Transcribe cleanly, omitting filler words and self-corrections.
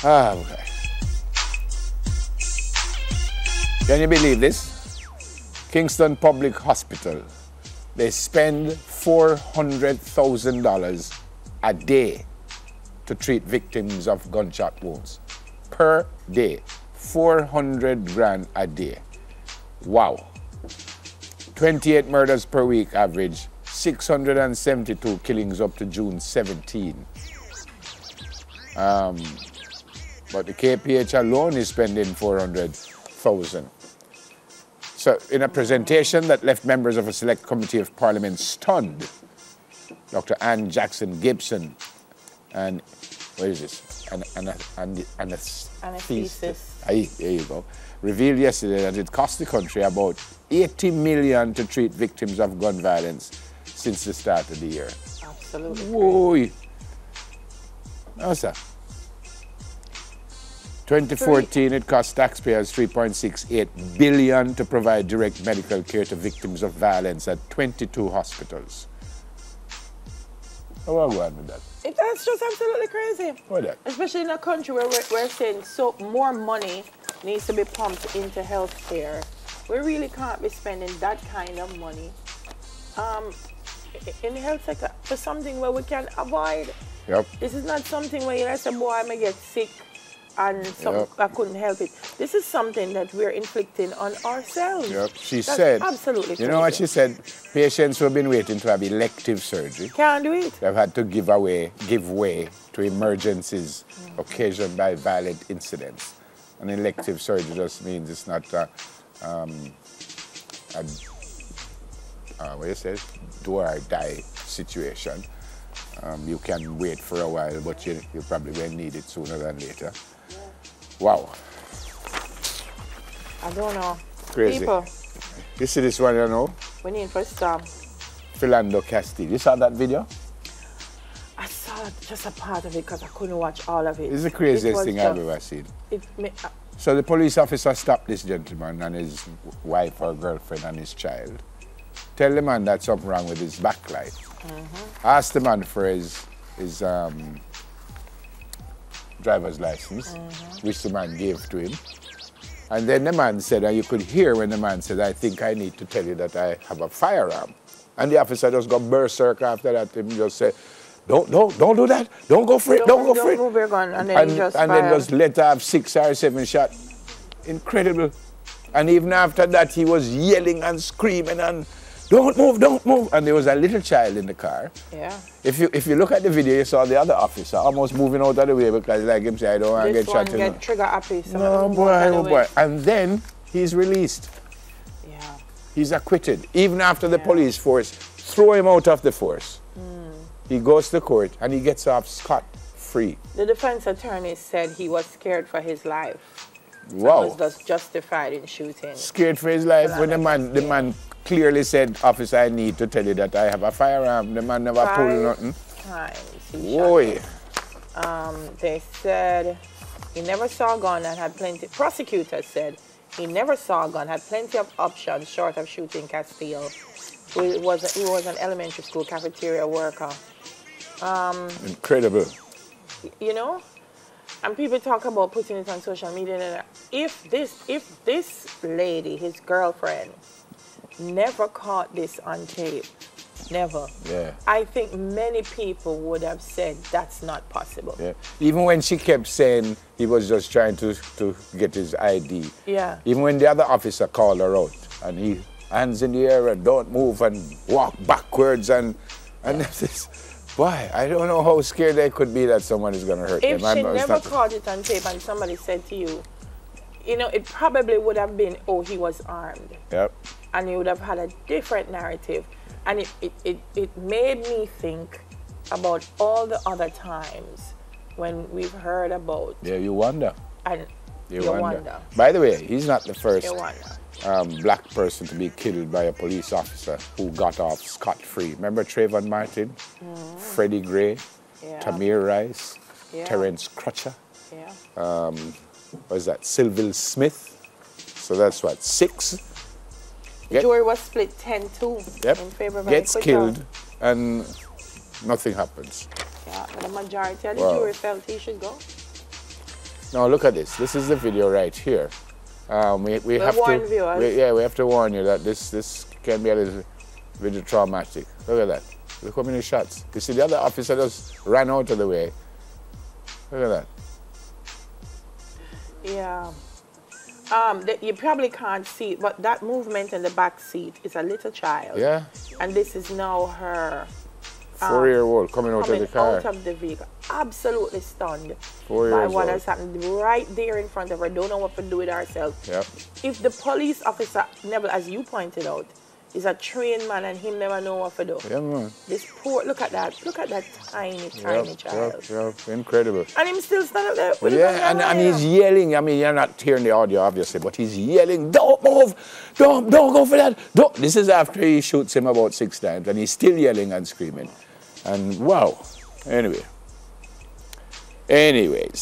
Ah, okay. Can you believe this? Kingston Public Hospital. They spend $400,000 a day to treat victims of gunshot wounds. Per day. 400 grand a day. Wow. 28 murders per week average. 672 killings up to June 17. But the KPH alone is spending 400,000. So in a presentation that left members of a select committee of parliament stunned, Dr. Ann Jackson Gibson and, what is this? Anesthetist. There you go. Revealed yesterday that it cost the country about $80 million to treat victims of gun violence since the start of the year. Absolutely. Whoa. No, sir. 2014, it cost taxpayers $3.68 billion to provide direct medical care to victims of violence at 22 hospitals. How are we going with that? That's just absolutely crazy. What that? Especially in a country where we're saying so more money needs to be pumped into healthcare. We really can't be spending that kind of money in the health sector for something where we can avoid. Yep. This is not something where you say, boy, I may get sick and I couldn't help it. This is something that we're inflicting on ourselves. Yep. She That's said, absolutely crazy. You know what she said? Patients who have been waiting to have elective surgery can't do it. They've had to give way to emergencies occasioned by violent incidents. An elective surgery just means it's not what you say, do or die situation. You can wait for a while, but you probably will need it sooner than later. Yeah. Wow. I don't know. Crazy. People. You see this one, you know? We need for stop. Philando Castile. You saw that video? I saw just a part of it because I couldn't watch all of it. It's the craziest thing I've ever seen. So the police officer stopped this gentleman and his wife or girlfriend and his child. Tell the man that something wrong with his backlight. Ask the man for his driver's license, which the man gave to him. And then the man said, and you could hear when the man said, I think I need to tell you that I have a firearm. And the officer just got berserk after that and just said, don't do that. Don't go for it. Don't go for it. Move your gun. And then then just let her have 6 or 7 shots. Incredible. And even after that, he was yelling and screaming and don't move. And there was a little child in the car. Yeah. If you look at the video, you saw the other officer almost moving out of the way because like him say, I don't want to get shot. This one get trigger happy. No, boy. And then he's released. Yeah. He's acquitted. Even after the police force throw him out of the force. He goes to court and he gets off scot-free. The defense attorney said he was scared for his life. Wow. He was just justified in shooting. Scared for his life when the man clearly said, officer, I need to tell you that I have a firearm. The man never pulled nothing. 5 times. Boy. They said he never saw a gun and had plenty. Prosecutors said he never saw a gun, had plenty of options short of shooting Castillo. He was an elementary school cafeteria worker. Incredible. You know, and people talk about putting it on social media. If this lady, his girlfriend, never caught this on tape, never. Yeah. I think many people would have said that's not possible. Yeah. Even when she kept saying he was just trying to get his ID. Yeah. Even when the other officer called her out and he hands in the air and don't move and walk backwards and this. Why? I don't know how scared they could be that someone is going to hurt them. If she never caught it on tape and somebody said to you, you know, it probably would have been, oh, he was armed. Yep. And you would have had a different narrative. And it made me think about all the other times when we've heard about. Yeah, you wonder. And you wonder. By the way, he's not the first black person to be killed by a police officer who got off scot-free. Remember Trayvon Martin, Freddie Gray, Tamir Rice, Terrence Crutcher, what is that, Sylville Smith. So that's what, 6? The jury was split 10-2 in favor of gets killed and nothing happens. Yeah, but the majority of the jury felt he should go. Now look at this. This is the video right here. We have to. We have to warn you that this can be a little bit traumatic. Look at that. Look how many shots. You see, the other officer just ran out of the way. Look at that. Yeah. You probably can't see it, but that movement in the back seat is a little child. Yeah. And this is now her 4-year-old coming out of the car. Out of the vehicle. Absolutely stunned 4 years by what old. has happened right there in front of her. Don't know what to do with herself. Yep. If the police officer, never, as you pointed out, is a trained man and him never know what to do. Yeah, man. This poor, look at that tiny child. Yep. Incredible. And him still stand up there with and he's yelling. I mean, you're not hearing the audio, obviously, but he's yelling, don't move, don't go for that. Don't. This is after he shoots him about 6 times, and he's still yelling and screaming. And wow. Anyways.